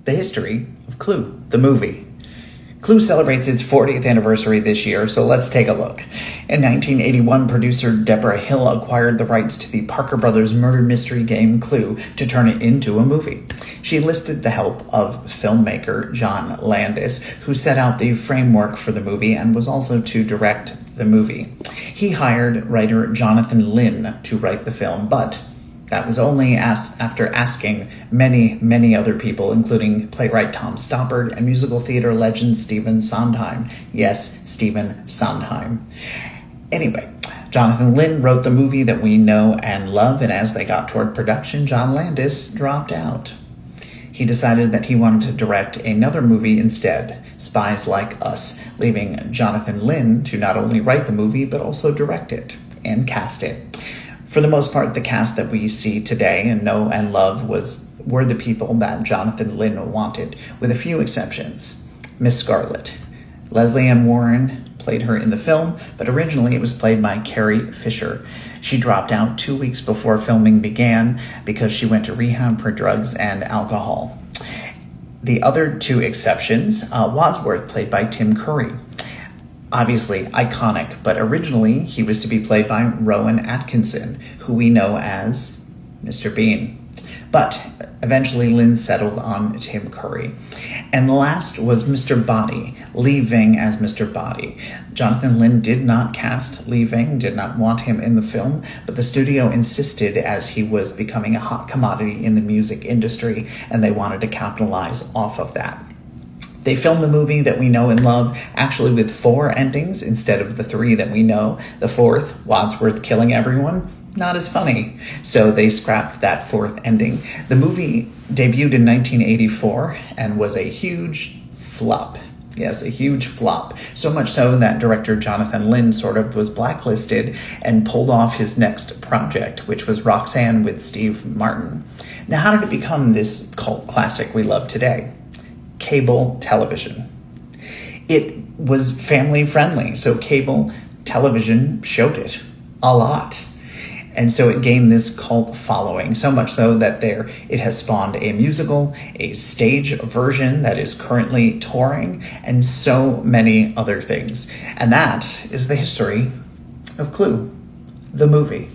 the history of Clue, the movie. Clue celebrates its 40th anniversary this year, so let's take a look. In 1981, producer Deborah Hill acquired the rights to the Parker Brothers murder mystery game Clue to turn it into a movie. She enlisted the help of filmmaker John Landis, who set out the framework for the movie and was also to direct the movie. He hired writer Jonathan Lynn to write the film, but that was only after asking many other people, including playwright Tom Stoppard and musical theater legend Stephen Sondheim. Yes, Stephen Sondheim. Anyway, Jonathan Lynn wrote the movie that we know and love, and as they got toward production, John Landis dropped out. He decided that he wanted to direct another movie instead, Spies Like Us, leaving Jonathan Lynn to not only write the movie, but also direct it and cast it. For the most part, the cast that we see today and know and love were the people that Jonathan Lynn wanted, with a few exceptions. Miss Scarlet. Leslie Ann Warren played her in the film, but originally it was played by Carrie Fisher. She dropped out 2 weeks before filming began because she went to rehab for drugs and alcohol. The other two exceptions, Wadsworth, played by Tim Curry. Obviously iconic, but originally he was to be played by Rowan Atkinson, who we know as Mr. Bean. But eventually Lynn settled on Tim Curry. And last was Mr. Body, Lee Ving as Mr. Body. Jonathan Lynn did not cast Lee Ving, did not want him in the film, but the studio insisted as he was becoming a hot commodity in the music industry, and they wanted to capitalize off of that. They filmed the movie that we know and love actually with 4 endings instead of the 3 that we know. The 4th, Wadsworth killing everyone, not as funny. So they scrapped that 4th ending. The movie debuted in 1984 and was a huge flop. Yes, a huge flop. So much so that director Jonathan Lynn sort of was blacklisted and pulled off his next project, which was Roxanne with Steve Martin. Now, how did it become this cult classic we love today? Cable television. It was family friendly, so cable television showed it a lot. And so it gained this cult following, so much so that it has spawned a musical, a stage version that is currently touring, and so many other things. And that is the history of Clue, the movie.